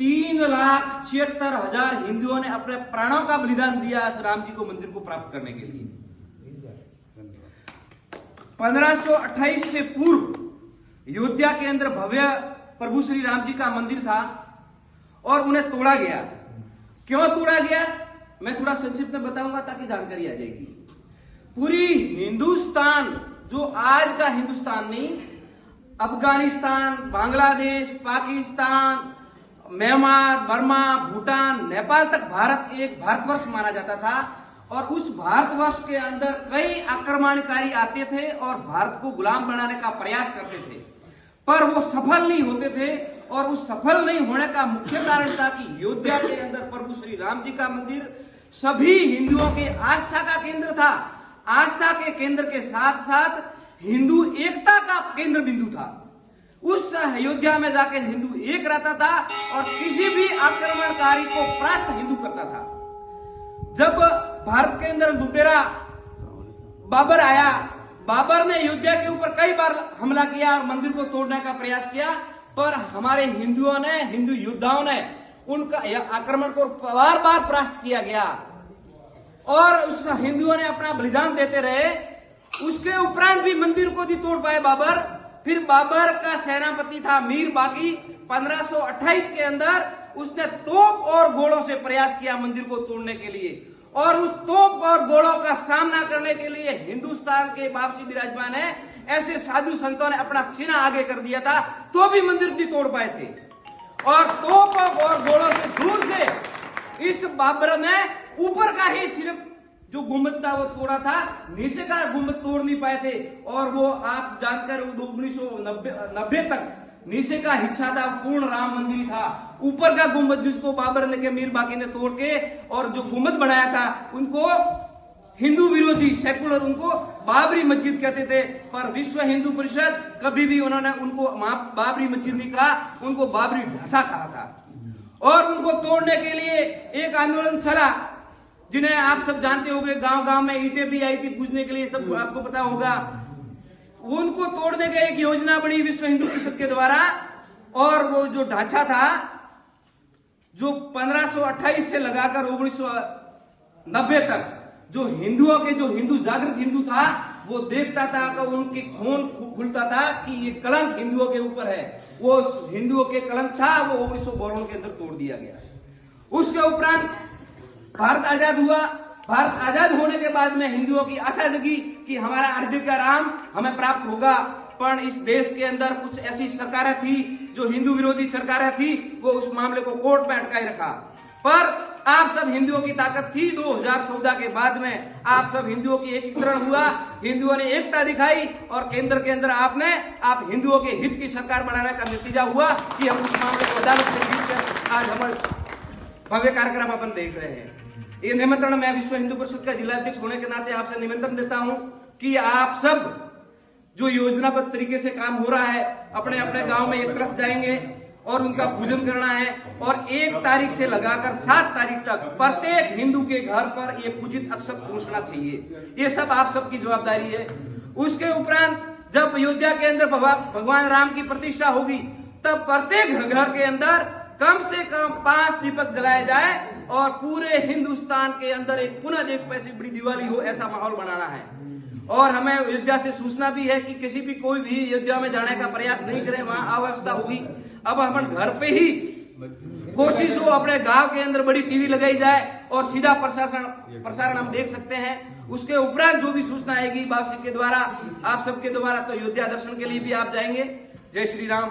3,76,000 हिंदुओं ने अपने प्राणों का बलिदान दिया राम जी को मंदिर को प्राप्त करने के लिए। 1528 से पूर्व अयोध्या के अंदर भव्य प्रभु श्री राम जी का मंदिर था और उन्हें तोड़ा गया। क्यों तोड़ा गया मैं थोड़ा संक्षिप्त में बताऊंगा ताकि जानकारी आ जाएगी। पूरी हिंदुस्तान, जो आज का हिंदुस्तान नहीं, अफगानिस्तान, बांग्लादेश, पाकिस्तान, म्यांमार, बर्मा, भूटान, नेपाल तक भारत एक भारतवर्ष माना जाता था और उस भारतवर्ष के अंदर कई आक्रमणकारी आते थे और भारत को गुलाम बनाने का प्रयास करते थे, पर वो सफल नहीं होते थे। और उस सफल नहीं होने का मुख्य कारण था कि अयोध्या के अंदर प्रभु श्री राम जी का मंदिर सभी हिंदुओं के आस्था का केंद्र था। आस्था के केंद्र के साथ साथ हिंदू एकता का केंद्र बिंदु था। उस अयोध्या में जाकर हिंदू एक रहता था और किसी भी आक्रमणकारी को परास्त हिंदू करता था। जब भारत के अंदर लुटेरा बाबर आया, बाबर ने अयोध्या के ऊपर कई बार हमला किया और मंदिर को तोड़ने का प्रयास किया, पर हमारे हिंदुओं ने, हिंदू योद्धाओं ने उनका आक्रमण को बार बार परास्त किया गया और उस हिंदुओं ने अपना बलिदान देते रहे। उसके उपरांत भी मंदिर को नहीं तोड़ पाए बाबर। फिर बाबर का सेनापति था मीर बाकी, 1528 के अंदर उसने तोप और घोड़ों से प्रयास किया मंदिर को तोड़ने के लिए और उस तोप और घोड़ों का सामना करने के लिए हिंदुस्तान के वापसी विराजमान है ऐसे साधु संतों ने अपना सीना आगे कर दिया था, तो भी मंदिर नहीं तोड़ पाए थे। और तोप और घोड़ों से दूर से इस बाबर ने ऊपर का ही सिर्फ जो गुंबद था वो तोड़ा था, नीचे का गुंबद तोड़ नहीं पाए थे। और वो आप जानकर 1990 तक नीचे का हिस्सा था पूर्ण राम मंदिर था। ऊपर का गुंबद जिसको बाबर ने के मीर बाकी ने तोड़ के और जो गुंबद बनाया था उनको हिंदू विरोधी सेकुलर उनको बाबरी मस्जिद कहते थे, पर विश्व हिंदू परिषद कभी भी उन्होंने उनको बाबरी मस्जिद नहीं कहा, उनको बाबरी ढांचा कहा था। और उनको तोड़ने के लिए एक आंदोलन चला जिन्हें आप सब जानते होंगे, गांव गांव में ईंटें भी आई थी पूजने के लिए, सब आपको पता होगा। उनको तोड़ने की एक योजना बनी विश्व हिंदू परिषद के द्वारा और वो जो ढांचा था जो 1528 से लगाकर 1990 तक जो हिंदुओं के जो हिंदू जागृत हिंदू था वो देखता था कि उनकी खून खुलता था कि ये कलंक हिंदुओं के ऊपर है, वो हिंदुओं के कलंक था, वो 1952 के अंदर तोड़ दिया गया। उसके उपरांत भारत आजाद हुआ। भारत आजाद होने के बाद में हिंदुओं की आशा जगी कि हमारा आराध्य का राम हमें प्राप्त होगा, पर इस देश के अंदर कुछ ऐसी सरकारें थी जो हिंदू विरोधी सरकारें थी, वो उस मामले को कोर्ट में अटकाए रखा। पर आप सब हिंदुओं की ताकत थी, 2014 के बाद में आप सब हिंदुओं की एकीकरण हुआ, हिंदुओं ने एकता दिखाई और केंद्र के अंदर आप हिंदुओं के हित की सरकार बनाने का नतीजा हुआ कि हम उस मामले को अदालत से जीतकर आज हमारे भव्य कार्यक्रम अपन देख रहे हैं। ये निमंत्रण मैं विश्व हिंदू परिषद का जिलाध्यक्ष होने के नाते आपसे निमंत्रण देता हूं कि आप सब जो योजनाबद्ध तरीके से काम हो रहा है अपने अपने गांव में एक तरफ जाएंगे और उनका पूजन करना है और 1 तारीख से लगाकर 7 तारीख तक प्रत्येक हिंदू के घर पर ये पूजित अक्षत पहुंचना चाहिए। ये सब आप सबकी जवाबदारी है। उसके उपरांत जब अयोध्या के अंदर भगवान राम की प्रतिष्ठा होगी तब प्रत्येक घर के अंदर कम से कम 5 दीपक जलाए जाए और पूरे हिंदुस्तान के अंदर एक पुनः एक पैसी बड़ी दिवाली हो, ऐसा माहौल बनाना है। और हमें अयोध्या से सूचना भी है कि किसी भी कोई भी अयोध्या में जाने का प्रयास नहीं करे, वहां अव्यवस्था होगी। अब हम घर पे ही कोशिश हो अपने गांव के अंदर बड़ी टीवी लगाई जाए और सीधा प्रसारण हम देख सकते हैं। उसके उपरांत जो भी सूचना आएगी वापसी के द्वारा आप सबके द्वारा, तो अयोध्या दर्शन के लिए भी आप जाएंगे। जय श्री राम।